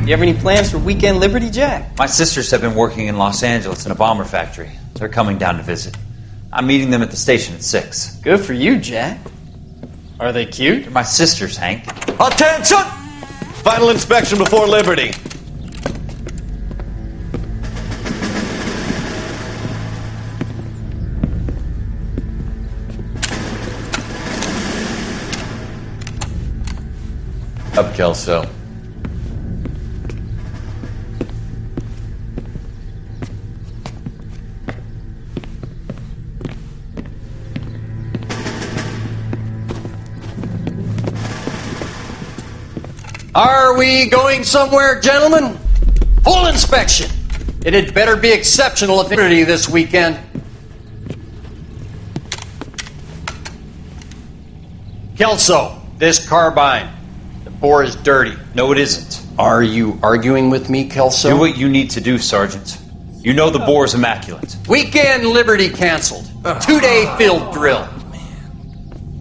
You have any plans for Weekend Liberty, Jack? My sisters have been working in Los Angeles in a bomber factory. They're coming down to visit. I'm meeting them at the station at 6. Good for you, Jack. Are they cute? They're my sisters, Hank. Attention! Final inspection before Liberty. Up, Kelso. Are we going somewhere, gentlemen? Full inspection. It had better be exceptional if Liberty this weekend. Kelso, this carbine. The bore is dirty. No, it isn't. Are you arguing with me, Kelso? Do what you need to do, Sergeant. You know the bore is immaculate. Weekend Liberty canceled. 2-day field drill.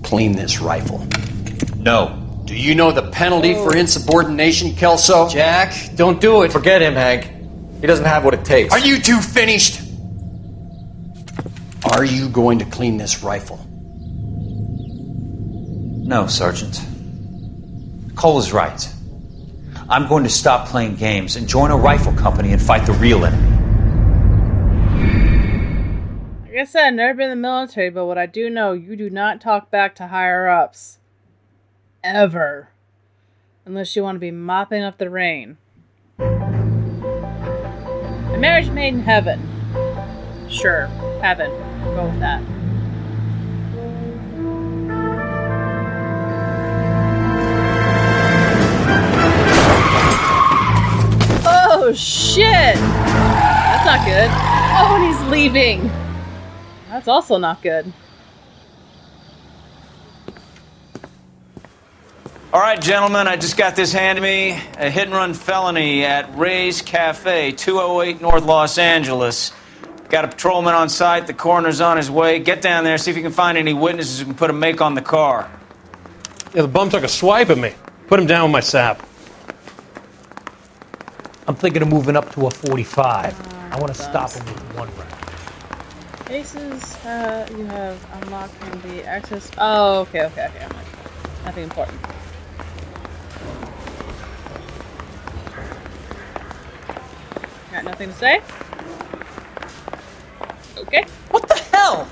Clean this rifle. No. Do you know the penalty for insubordination, Kelso? Jack, don't do it. Forget him, Hank. He doesn't have what it takes. Are you two finished? Are you going to clean this rifle? No, Sergeant. Cole is right. I'm going to stop playing games and join a rifle company and fight the real enemy. Like I said, I've never been in the military, but what I do know, you do not talk back to higher-ups. Ever. Unless you want to be mopping up the rain. A marriage made in heaven. Sure, heaven. Go with that. Oh, shit! That's not good. Oh, and he's leaving. That's also not good. All right, gentlemen, I just got this handed me. A hit-and-run felony at Ray's Cafe, 208 North Los Angeles. Got a patrolman on site. The coroner's on his way. Get down there, see if you can find any witnesses who can put a make on the car. Yeah, the bum took a swipe at me. Put him down with my sap. I'm thinking of moving up to a 45. I want to stop him with one round. Aces, you have unlocked can be access. Oh, okay. Nothing important. Got nothing to say? Okay. What the hell?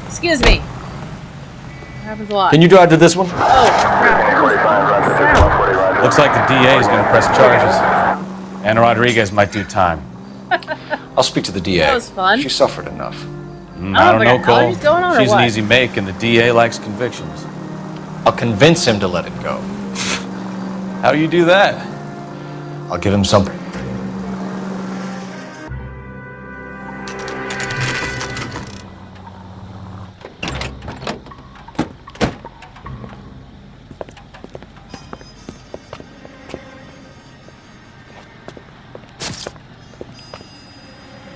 Excuse me. That happens a lot. Can you drive to this one? Oh, crap. What was that? Looks like the DA is going to press charges. And Rodriguez might do time. I'll speak to the DA. That was fun. She suffered enough. I don't know, Cole. Allergies going on, or She's an what? easy make, and the DA likes convictions. I'll convince him to let it go. How do you do that? I'll give him something.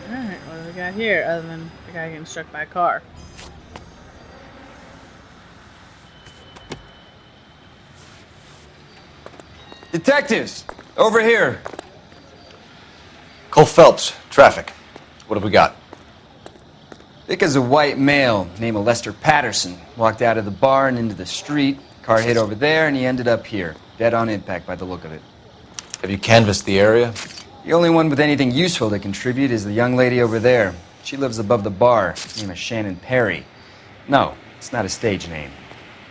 Alright, what do we got here other than the guy getting struck by a car? Detectives, over here. Cole Phelps, traffic. What have we got? Thick as a white male named Lester Patterson walked out of the bar and into the street. Car hit over there, and he ended up here. Dead on impact by the look of it. Have you canvassed the area? The only one with anything useful to contribute is the young lady over there. She lives above the bar. Her name is Shannon Perry. No, it's not a stage name.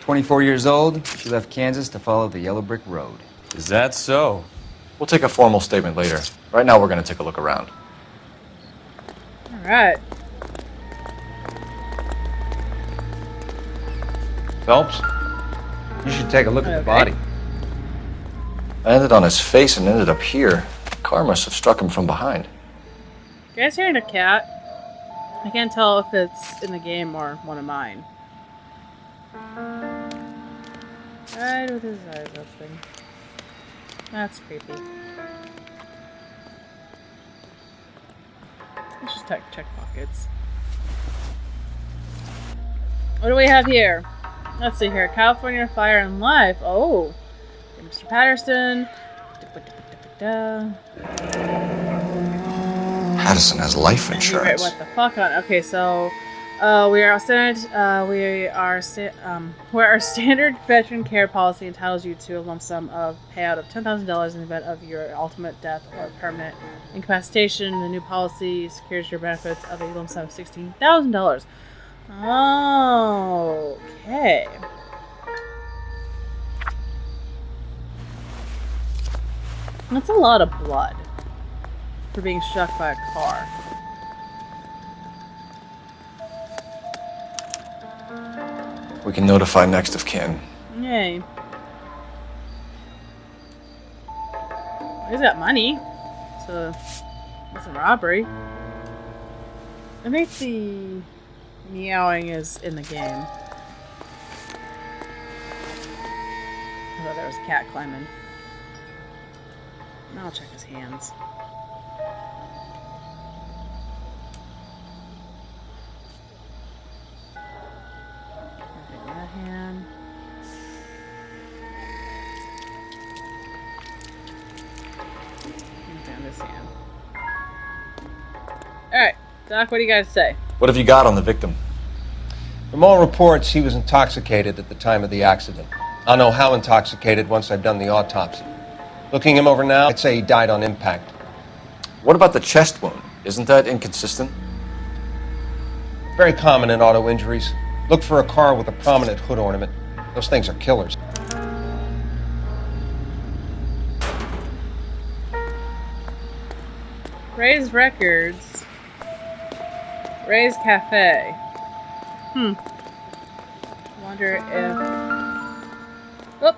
24 years old, she left Kansas to follow the yellow brick road. Is that so? We'll take a formal statement later. Right now, we're going to take a look around. Alright. Phelps? You should take a look at the Okay. body. Landed on his face and ended up here. The car must have struck him from behind. You guys hearing a cat? I can't tell if it's in the game or one of mine. Right with his eyes open. That's creepy. Let's just check pockets. What do we have here? Let's see here. California Fire and Life. Oh. Mr. Patterson. Patterson has life Right, insurance. what the fuck on? Okay, so we're our standard veteran care policy entitles you to a lump sum of payout of $10,000 in the event of your ultimate death or permanent incapacitation. The new policy secures your benefits of a lump sum of $16,000. Okay. That's a lot of blood for being struck by a car. We can notify next of kin. Yay. He's got money. So it's a robbery. I think the meowing is in the game. I thought there was a cat climbing. I'll check his hands. Take that hand. And down this hand. Alright, Doc, what do you guys say? What have you got on the victim? From all reports, he was intoxicated at the time of the accident. I'll know how intoxicated once I've done the autopsy. Looking him over now, I'd say he died on impact. What about the chest wound? Isn't that inconsistent? Very common in auto injuries. Look for a car with a prominent hood ornament. Those things are killers. Ray's Records. Ray's Cafe. Wonder if... Oh!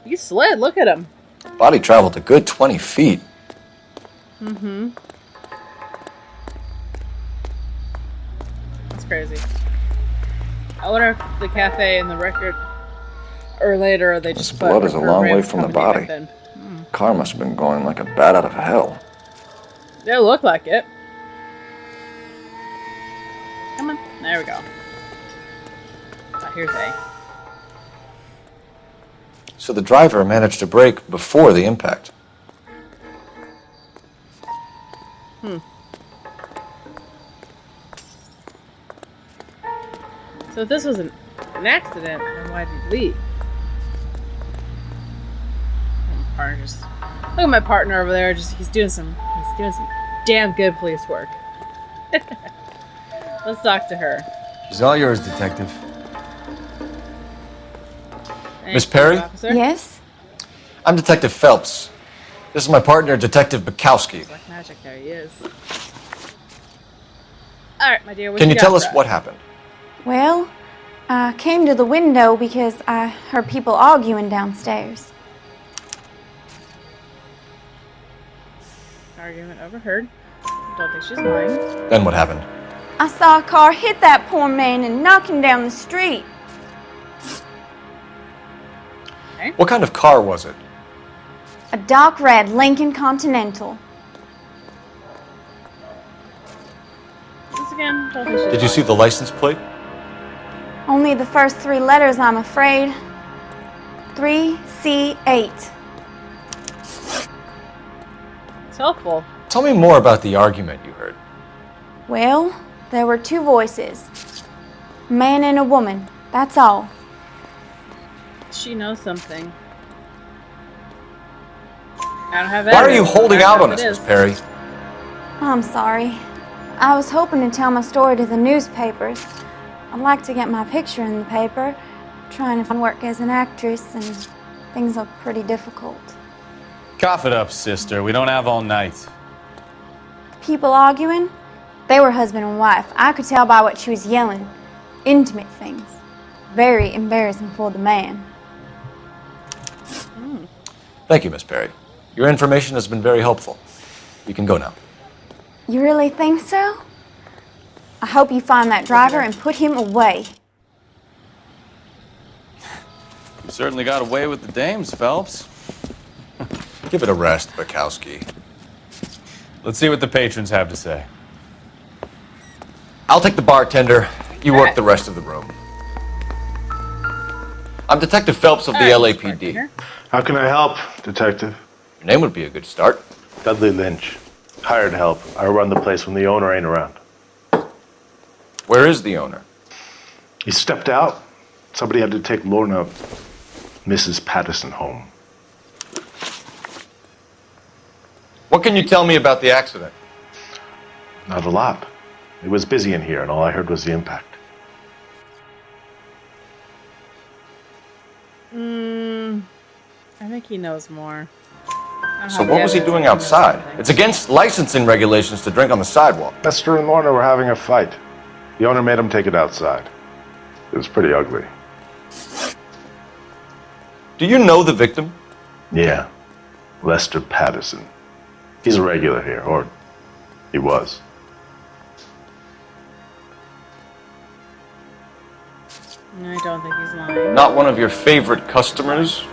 You slid, look at him. Body traveled a good 20 feet. Mm-hmm. That's crazy. I wonder if the cafe and the record are later, or they just This put blood is a her long way Rams from the Company body. back then. Car must have been going like a bat out of hell. They look like it. Come on. There we go. Oh, here's A. So the driver managed to brake before the impact. So if this was an accident, then why did he leave? My partner just look at my partner over there. He's doing some damn good police work. Let's talk to her. She's all yours, Detective. Thank Miss you, Perry? officer. Yes? I'm Detective Phelps. This is my partner, Detective Bukowski. It's like magic. There he is. All right, my dear. What Can you got tell us for what happened? Well, I came to the window because I heard people arguing downstairs. Argument overheard. Don't think she's lying. Then what happened? I saw a car hit that poor man and knock him down the street. What kind of car was it? A dark red Lincoln Continental. This again. Don't think she's Did you see the license plate? Only the first 3 letters, I'm afraid. 3C8. It's helpful. Tell me more about the argument you heard. Well, there were 2 voices. A man and a woman. That's all. She knows something. I don't have Why are you evidence. holding I don't out know on what us, it Miss is. Perry? I'm sorry. I was hoping to tell my story to the newspapers. I'd like to get my picture in the paper. Trying to find work as an actress, and things look pretty difficult. Cough it up, sister. We don't have all night. People arguing? They were husband and wife. I could tell by what she was yelling. Intimate things. Very embarrassing for the man. Thank you, Miss Perry. Your information has been very helpful. You can go now. You really think so? I hope you find that driver and put him away. You certainly got away with the dames, Phelps. Give it a rest, Bukowski. Let's see what the patrons have to say. I'll take the bartender. You work the rest of the room. I'm Detective Phelps of the LAPD. How can I help, Detective? Your name would be a good start. Dudley Lynch. Hired help. I run the place when the owner ain't around. Where is the owner? He stepped out. Somebody had to take Lorna, Mrs. Patterson, home. What can you tell me about the accident? Not a lot. It was busy in here, and all I heard was the impact. I think he knows more. So what was he doing outside? It's against licensing regulations to drink on the sidewalk. Lester and Lorna were having a fight. The owner made him take it outside. It was pretty ugly. Do you know the victim? Yeah. Lester Patterson. He's a regular here, or he was. I don't think he's lying. Not one of your favorite customers?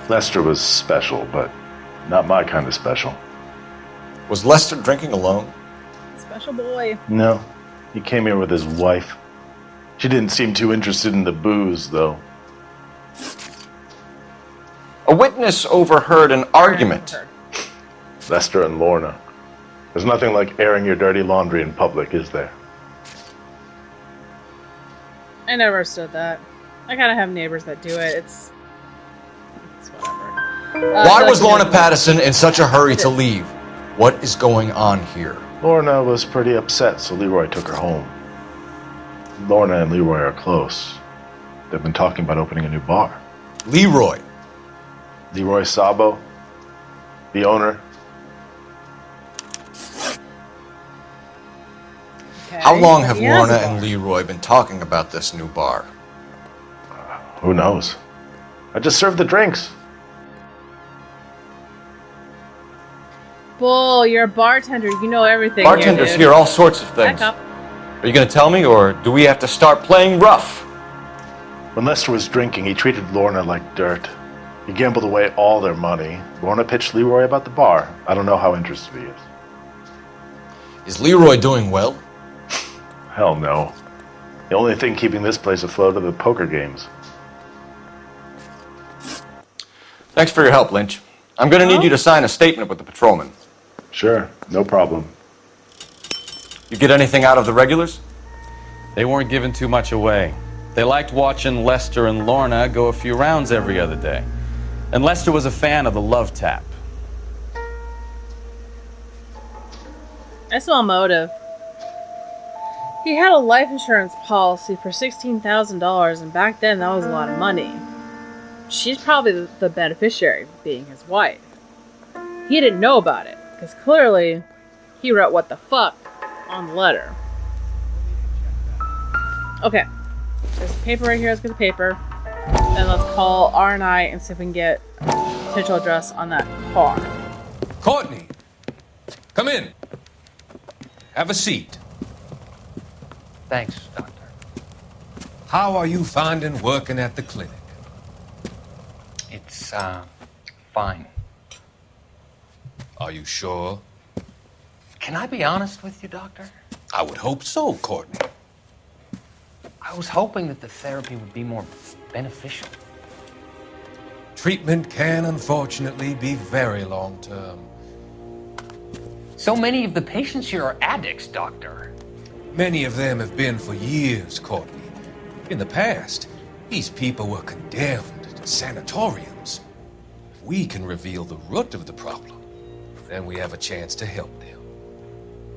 Lester was special, but not my kind of special. Was Lester drinking alone? Special boy. No. He came here with his wife. She didn't seem too interested in the booze, though. A witness overheard an argument. Lester and Lorna. There's nothing like airing your dirty laundry in public, is there? I never understood that. I kind of have neighbors that do it. It's whatever. Why was Lorna Patterson in such a hurry to leave? What is going on here? Lorna was pretty upset, so Leroy took her home. Lorna and Leroy are close. They've been talking about opening a new bar. Leroy? Leroy Sabo, the owner. Okay. How long have Lorna and Leroy been talking about this new bar? Who knows? I just served the drinks. Bull, you're a bartender. You know everything. Bartenders hear all sorts of things. Back up. Are you going to tell me, or do we have to start playing rough? When Lester was drinking, he treated Lorna like dirt. He gambled away all their money. Lorna pitched Leroy about the bar. I don't know how interested he is. Is Leroy doing well? Hell no. The only thing keeping this place afloat are the poker games. Thanks for your help, Lynch. I'm going to need you to sign a statement with the patrolman. Sure, no problem. You get anything out of the regulars? They weren't giving too much away. They liked watching Lester and Lorna go a few rounds every other day. And Lester was a fan of the love tap. I saw a motive. He had a life insurance policy for $16,000, and back then that was a lot of money. She's probably the beneficiary, being his wife. He didn't know about it, because clearly he wrote what the fuck on the letter. Okay. There's a paper right here. Let's get the paper. And let's call R&I and see if we can get a potential address on that car. Courtney, come in. Have a seat. Thanks, Doctor. How are you finding working at the clinic? It's, fine. Are you sure? Can I be honest with you, Doctor? I would hope so, Courtney. I was hoping that the therapy would be more beneficial. Treatment can, unfortunately, be very long-term. So many of the patients here are addicts, Doctor. Many of them have been for years, Courtney. In the past, these people were condemned to sanatoriums. If we can reveal the root of the problem, then we have a chance to help them.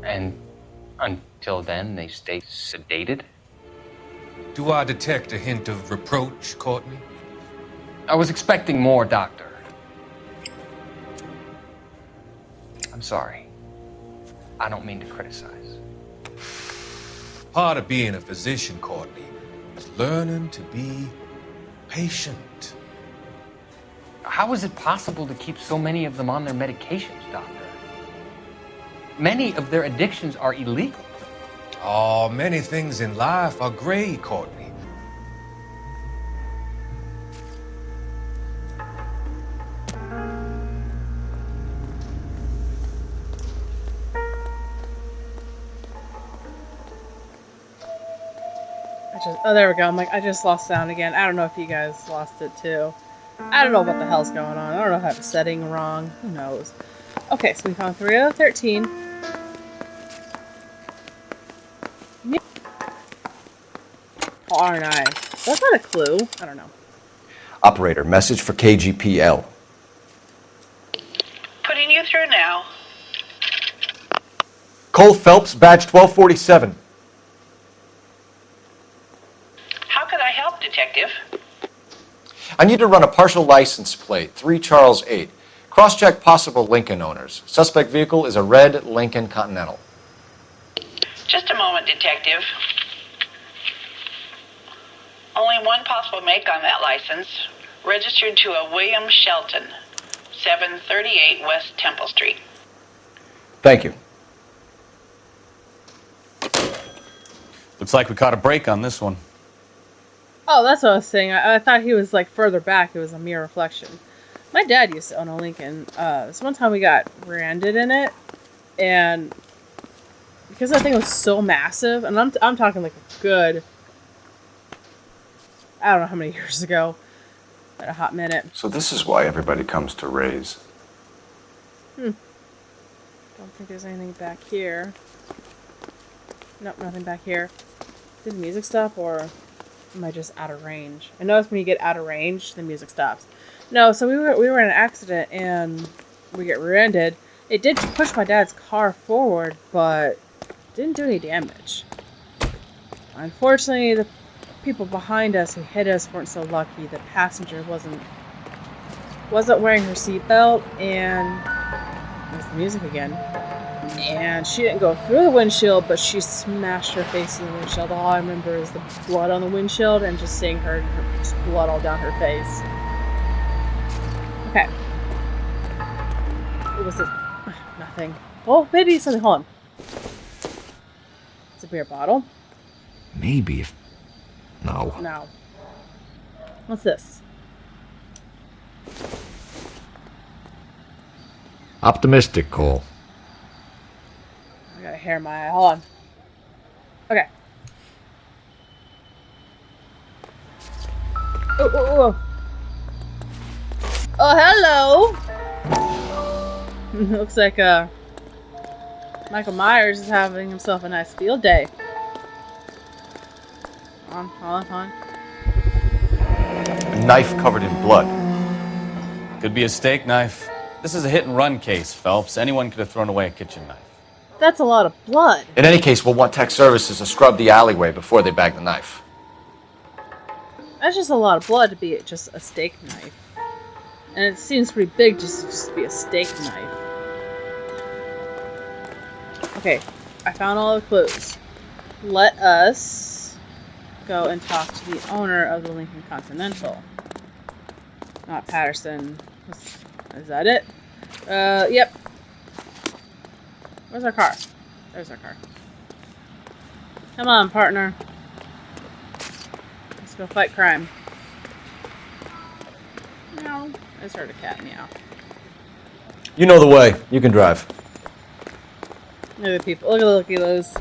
And until then, they stay sedated? Do I detect a hint of reproach, Courtney? I was expecting more, Doctor. I'm sorry. I don't mean to criticize. Part of being a physician, Courtney, is learning to be patient. How is it possible to keep so many of them on their medications, Doctor? Many of their addictions are illegal. Oh, many things in life are gray, Courtney. just... Oh, there we go. I'm like, I just lost sound again. I don't know if you guys lost it too. I don't know what the hell's going on. I don't know if I have a setting wrong. Who knows? Okay, so we found 3 out of 13. R9. That's not a clue. I don't know. Operator, message for KGPL. Putting you through now. Cole Phelps, badge 1247. How could I help, Detective? I need to run a partial license plate, 3 Charles 8. Cross-check possible Lincoln owners. Suspect vehicle is a red Lincoln Continental. Just a moment, Detective. Only one possible make on that license. Registered to a William Shelton, 738 West Temple Street. Thank you. Looks like we caught a break on this one. Oh, that's what I was saying. I thought he was like further back. It was a mere reflection. My dad used to own a Lincoln. So one time we got rear-ended in it, and because that thing was so massive, and I'm talking like a good, I don't know how many years ago, a hot minute. So this is why everybody comes to Ray's. Don't think there's anything back here. Nope, nothing back here. Did the music stop, or am I just out of range? I noticed when you get out of range, the music stops. No, so we were in an accident and we get rear-ended. It did push my dad's car forward, but didn't do any damage. Unfortunately, the people behind us who hit us weren't so lucky. The passenger wasn't wearing her seatbelt, and there's the music again. And she didn't go through the windshield, but she smashed her face in the windshield. All I remember is the blood on the windshield and just seeing her just blood all down her face. Okay. What was this? Nothing. Oh, maybe something. Hold on. It's a beer bottle. Maybe if... No. No. What's this? Optimistic, Cole. I got a hair in my eye. Hold on. Okay. Oh. Oh, hello! Looks like, Michael Myers is having himself a nice field day. Hold on. A knife covered in blood. Could be a steak knife. This is a hit-and-run case, Phelps. Anyone could have thrown away a kitchen knife. That's a lot of blood. In any case, we'll want tech services to scrub the alleyway before they bag the knife. That's just a lot of blood to be just a steak knife. And it seems pretty big just to be a steak knife. Okay, I found all the clues. Let us go and talk to the owner of the Lincoln Continental. Not Patterson. Is that it? Yep. Where's our car? There's our car. Come on, partner. Let's go fight crime. Meow. I just heard a cat meow. You know the way. You can drive. Look at the people. Look at the looky-loos.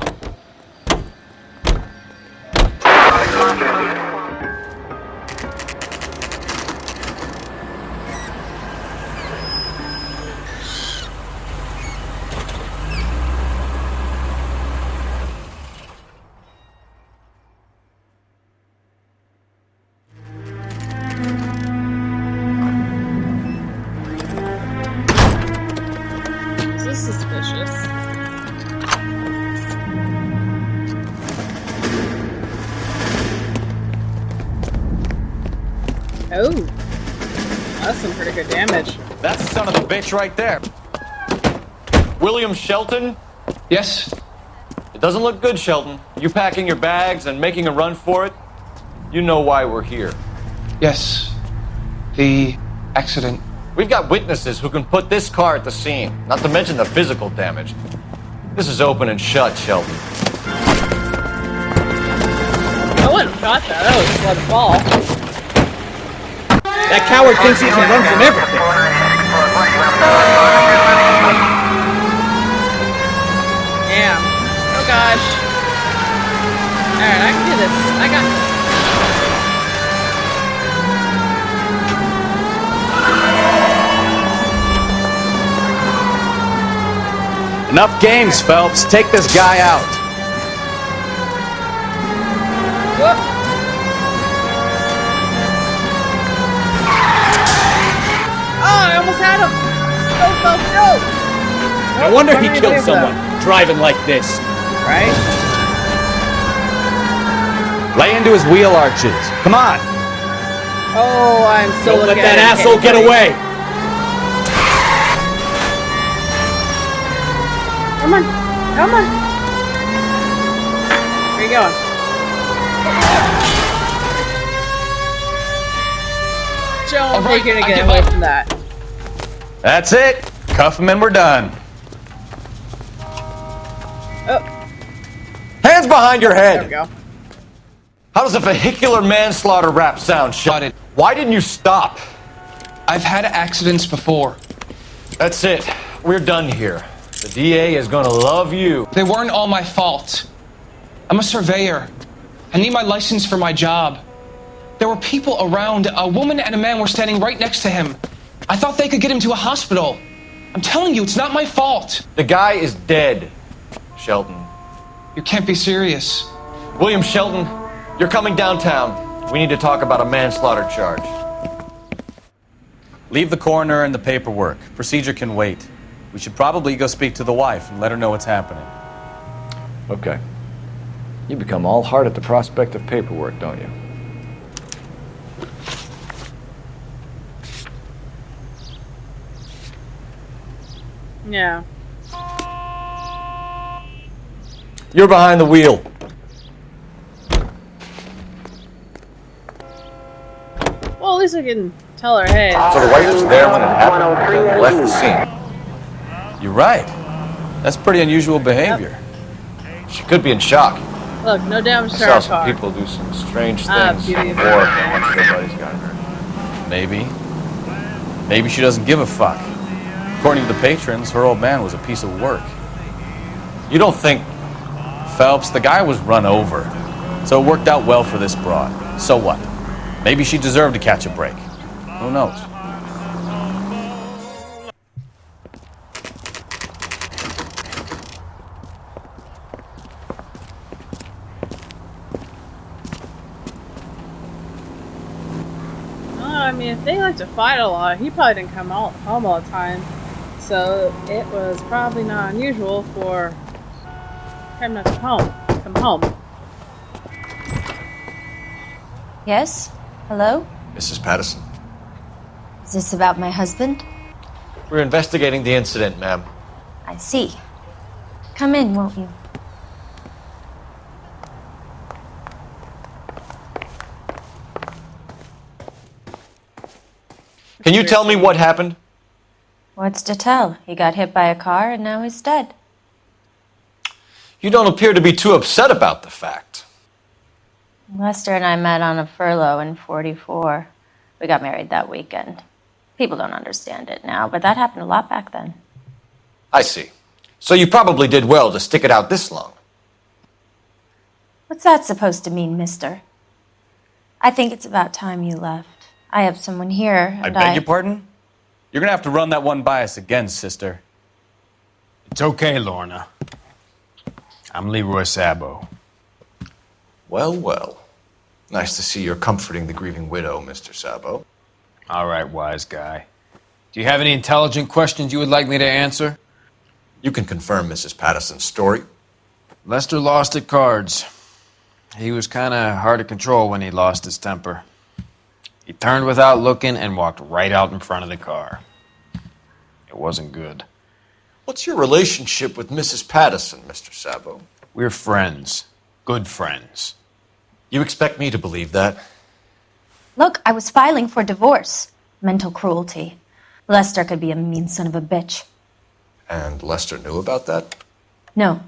This is suspicious. Oh, that's some pretty good damage. That's the son of a bitch right there. William Shelton? Yes? It doesn't look good, Shelton. You packing your bags and making a run for it? You know why we're here. Yes. The accident. We've got witnesses who can put this car at the scene, not to mention the physical damage. This is open and shut, Shelton. I wouldn't have shot that. That was just let it fall. That coward thinks he can run from everything. Damn. Oh gosh. Alright, I can do this. I got Enough games, Phelps. Take this guy out. Whoop. Oh, I almost had him. Go, Phelps, go. No wonder he killed someone, driving like this. Right? Lay into his wheel arches. Come on. Oh, I'm so Don't let looking that at him. asshole get away. Come on. Come on. Where you going? Joe, right, you're gonna get away from that. That's it. Cuff him and we're done. Oh. Hands behind your head! There we go. How does a vehicular manslaughter rap sound, Sheldon? Why didn't you stop? I've had accidents before. That's it. We're done here. The DA is gonna love you. They weren't all my fault. I'm a surveyor. I need my license for my job. There were people around. A woman and a man were standing right next to him. I thought they could get him to a hospital. I'm telling you, it's not my fault. The guy is dead, Shelton. You can't be serious. William Shelton, you're coming downtown. We need to talk about a manslaughter charge. Leave the coroner and the paperwork. Procedure can wait. We should probably go speak to the wife and let her know what's happening. Okay. You become all heart at the prospect of paperwork, don't you? Yeah. You're behind the wheel. Well, at least I can tell her, hey. So the wife was there when it happened, then left the scene. You're right. That's pretty unusual behavior. She could be in shock. Look, no damage I to saw her some car. people do some strange Ah, things beauty on of board paradise. once their buddies got hurt. Maybe. Maybe she doesn't give a fuck. According to the patrons, her old man was a piece of work. You don't think... Phelps, the guy was run over. So it worked out well for this broad. So what? Maybe she deserved to catch a break. Who knows? I mean, if they like to fight a lot, he probably didn't come home all the time. So it was probably not unusual for him not to come home. Yes? Hello? Mrs. Patterson. Is this about my husband? We're investigating the incident, ma'am. I see. Come in, won't you? Can you tell me what happened? What's to tell? He got hit by a car and now he's dead. You don't appear to be too upset about the fact. Lester and I met on a furlough in '44. We got married that weekend. People don't understand it now, but that happened a lot back then. I see. So you probably did well to stick it out this long. What's that supposed to mean, mister? I think it's about time you left. I have someone here, I and beg your pardon? You're gonna have to run that one by us again, sister. It's okay, Lorna. I'm Leroy Sabo. Well, well. Nice to see you're comforting the grieving widow, Mr. Sabo. All right, wise guy. Do you have any intelligent questions you would like me to answer? You can confirm Mrs. Patterson's story. Lester lost at cards. He was kind of hard to control when he lost his temper. He turned without looking and walked right out in front of the car. It wasn't good. What's your relationship with Mrs. Patterson, Mr. Sabo? We're friends. Good friends. You expect me to believe that? Look, I was filing for divorce. Mental cruelty. Lester could be a mean son of a bitch. And Lester knew about that? No,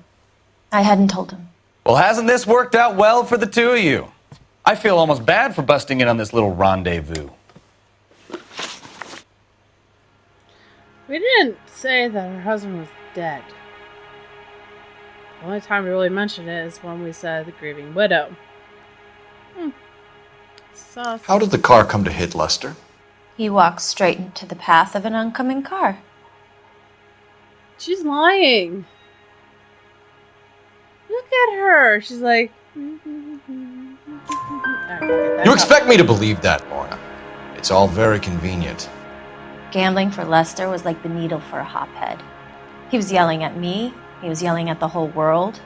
I hadn't told him. Well, hasn't this worked out well for the two of you? I feel almost bad for busting in on this little rendezvous. We didn't say that her husband was dead. The only time we really mentioned it is when we said the grieving widow. Sus. How did the car come to hit Lester? He walked straight into the path of an oncoming car. She's lying. Look at her. She's like... You expect me to believe that, Lorna? It's all very convenient. Gambling for Lester was like the needle for a hophead. He was yelling at me. He was yelling at the whole world.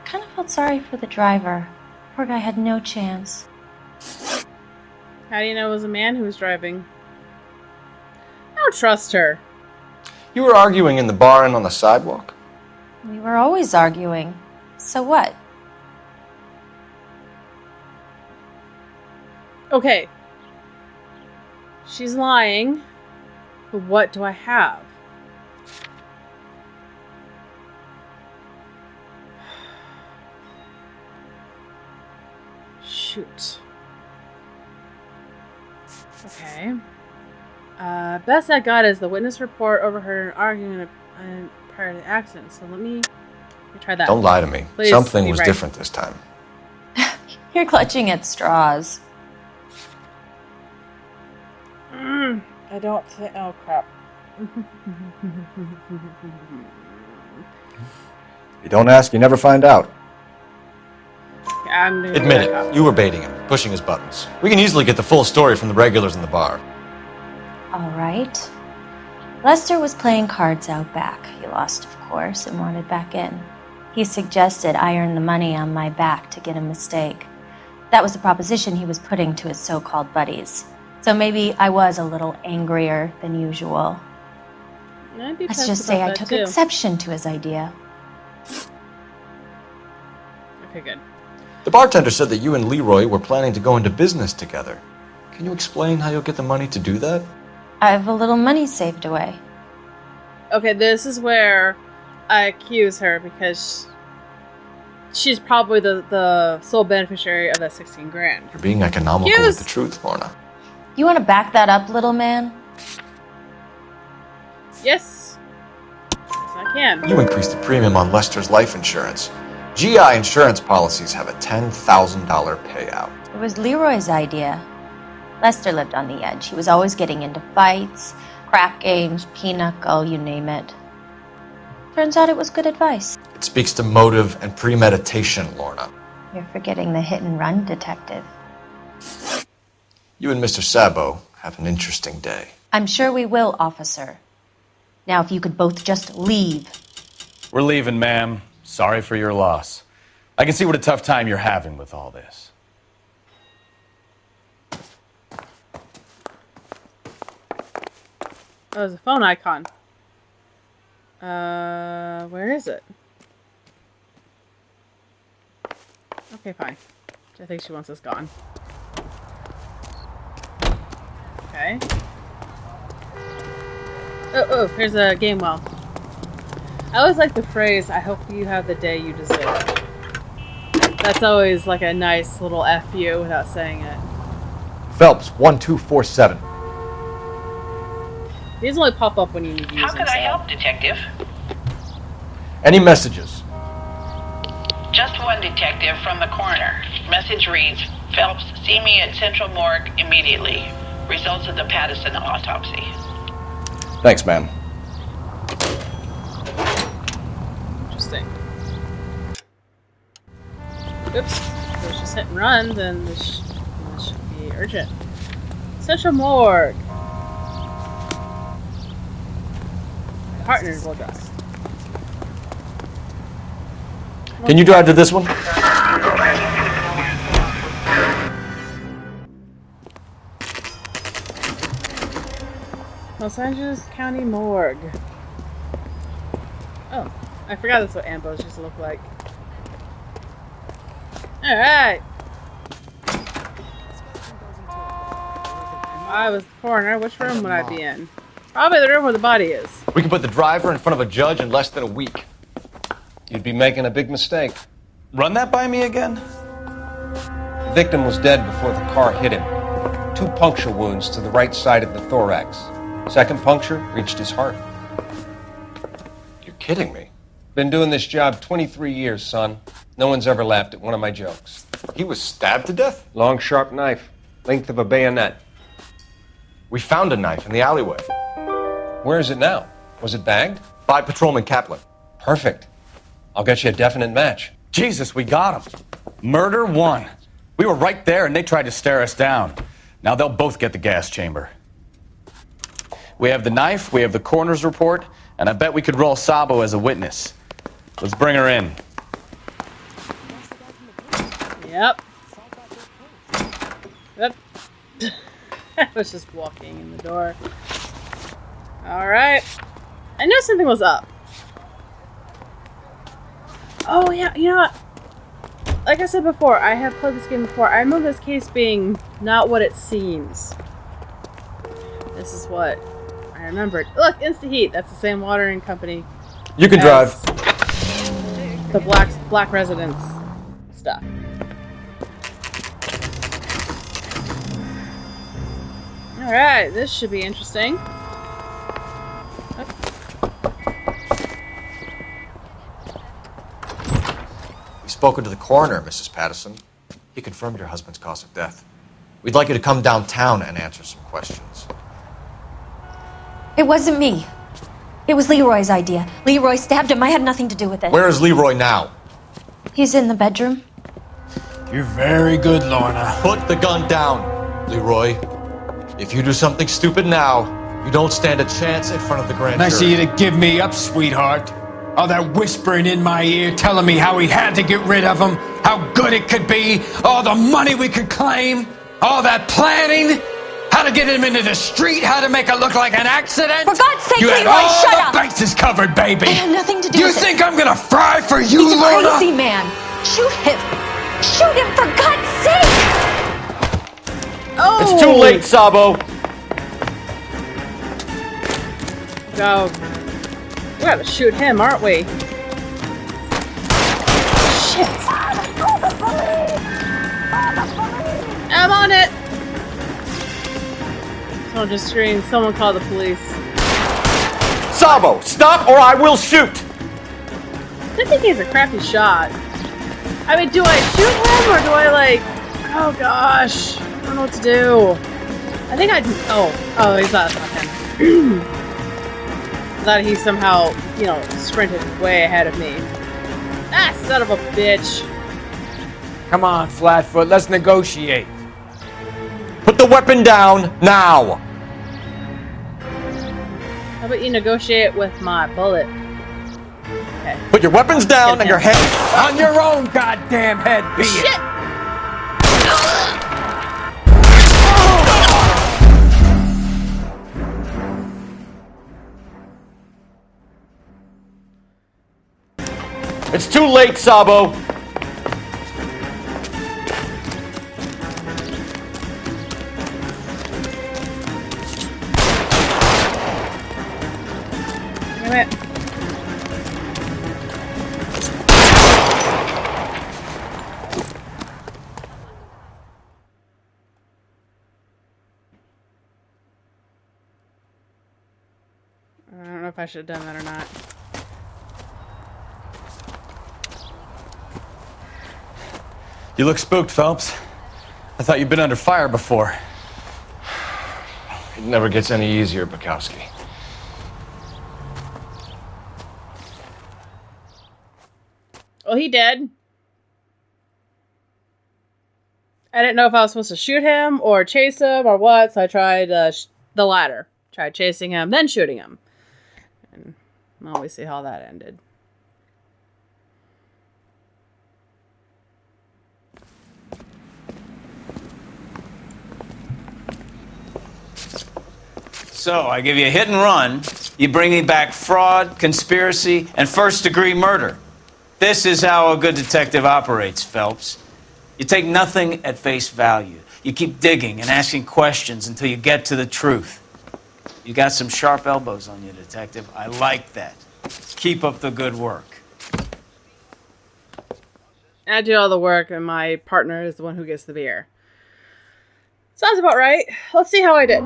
I kind of felt sorry for the driver. Poor guy had no chance. How do you know it was a man who was driving? I don't trust her. You were arguing in the bar and on the sidewalk? We were always arguing. So what? Okay. She's lying. But what do I have? Shoot. Okay. Best I got is the witness report overheard an argument prior to the accident. So let me try that. Don't lie to me. Please Something be was right. different this time. You're clutching at straws. I don't think. Oh crap. You don't ask, you never find out. I'm gonna Admit go back it. up. You were baiting him, pushing his buttons. We can easily get the full story from the regulars in the bar. All right. Lester was playing cards out back. He lost, of course, and wanted back in. He suggested I earn the money on my back to get a mistake. That was the proposition he was putting to his so-called buddies. So maybe I was a little angrier than usual. I'd be Let's pissed just say about I that, took too. exception to his idea. Okay, good. The bartender said that you and Leroy were planning to go into business together. Can you explain how you'll get the money to do that? I have a little money saved away. Okay, this is where I accuse her because she's probably the sole beneficiary of that 16 grand. You're being economical with the truth, Lorna. You want to back that up, little man? Yes. Yes, I can. You increased the premium on Lester's life insurance. GI insurance policies have a $10,000 payout. It was Leroy's idea. Lester lived on the edge. He was always getting into fights, crap games, pinochle, you name it. Turns out it was good advice. It speaks to motive and premeditation, Lorna. You're forgetting the hit-and-run detective. You and Mr. Sabo have an interesting day. I'm sure we will, officer. Now, if you could both just leave. We're leaving, ma'am. Sorry for your loss. I can see what a tough time you're having with all this. Oh, there's a phone icon. Where is it? Okay, fine. I think she wants this gone. Okay. Oh, here's a game well. I always like the phrase, I hope you have the day you deserve. That's always like a nice little FU without saying it. Phelps, 1247. These only pop up when you need to use How them. could I help, Detective? Any messages? Just one detective from the coroner. Message reads, Phelps, see me at Central Morgue immediately. Results of the Pattison autopsy. Thanks, ma'am. Interesting. Oops. If it was just hit and run, then this should be urgent. Central Morgue. Partner will drive. Can you drive to this one? Los Angeles County Morgue. Oh, I forgot that's what ambos used to look like. Alright. If I was the coroner, which room would I be in? Probably the room where the body is. We can put the driver in front of a judge in less than a week. You'd be making a big mistake. Run that by me again? The victim was dead before the car hit him. 2 puncture wounds to the right side of the thorax. Second puncture reached his heart. You're kidding me. Been doing this job 23 years, son. No one's ever laughed at one of my jokes. He was stabbed to death? Long, sharp knife. Length of a bayonet. We found a knife in the alleyway. Where is it now? Was it bagged? By Patrolman Kaplan. Perfect. I'll get you a definite match. Jesus, we got him. Murder one. We were right there and they tried to stare us down. Now they'll both get the gas chamber. We have the knife, we have the coroner's report, and I bet we could roll Sabo as a witness. Let's bring her in. Yep. Yep. I was just walking in the door. Alright. I knew something was up. Oh, yeah, you know what? Like I said before, I have played this game before. I remember this case being not what it seems. This is what I remembered. Look, Insta-Heat. That's the same watering company. You can drive. The black residence stuff. Alright, this should be interesting. We've spoken to the coroner, Mrs. Patterson. He confirmed your husband's cause of death. We'd like you to come downtown and answer some questions. It wasn't me. It was Leroy's idea. Leroy stabbed him. I had nothing to do with it. Where is Leroy now? He's in the bedroom. You're very good, Lorna. Put the gun down, Leroy. If you do something stupid now, you don't stand a chance in front of the grand jury. Nice of you to give me up, sweetheart. All that whispering in my ear telling me how we had to get rid of him, how good it could be, all the money we could claim, all that planning, how to get him into the street, how to make it look like an accident. For God's sake, you had Leroy, all shut the up! bases covered, baby. I had nothing to do with it. You think I'm gonna fry for you, He's a Lorna? crazy man. Shoot him. Shoot him, for God's sake! Oh! It's too late, Sabo. Go. We gotta shoot him, aren't we? Shit! I'm on it! Someone just screamed, someone call the police. Sabo, stop or I will shoot! I think he's a crappy shot. I mean, do I shoot him or do I like... Oh gosh. I don't know what to do. I think I... Oh, he's not him. I thought he somehow, you know, sprinted way ahead of me. Ah, son of a bitch. Come on, Flatfoot, let's negotiate. Put the weapon down, now! How about you negotiate with my bullet? Okay. Put your weapons down and your head... On your own goddamn head, be it. Shit! It's too late, Sabo. Damn it. I don't know if I should have done that or not. You look spooked, Phelps. I thought you'd been under fire before. It never gets any easier, Bukowski. Well, he did. I didn't know if I was supposed to shoot him or chase him or what, so I tried the latter. Tried chasing him, then shooting him. And well, we see how that ended. So, I give you a hit and run. You bring me back fraud, conspiracy, and first-degree murder. This is how a good detective operates, Phelps. You take nothing at face value. You keep digging and asking questions until you get to the truth. You got some sharp elbows on you, detective. I like that. Keep up the good work. I do all the work, and my partner is the one who gets the beer. Sounds about right. Let's see how I did.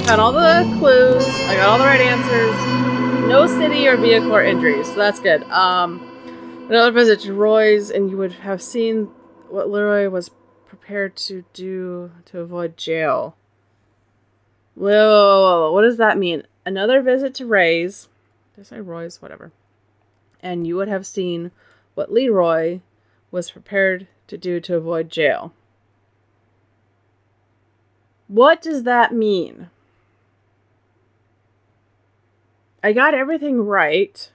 Got all the clues. I got all the right answers. No city or vehicle or injuries, so that's good. Another visit to Roy's, and you would have seen what Leroy was prepared to do to avoid jail. Whoa, what does that mean? Another visit to Ray's. Did I say Roy's? Whatever. And you would have seen what Leroy was prepared to do to avoid jail. What does that mean? I got everything right.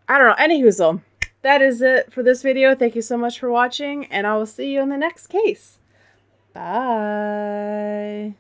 I don't know. Anywho, that is it for this video. Thank you so much for watching, and I will see you in the next case. Bye.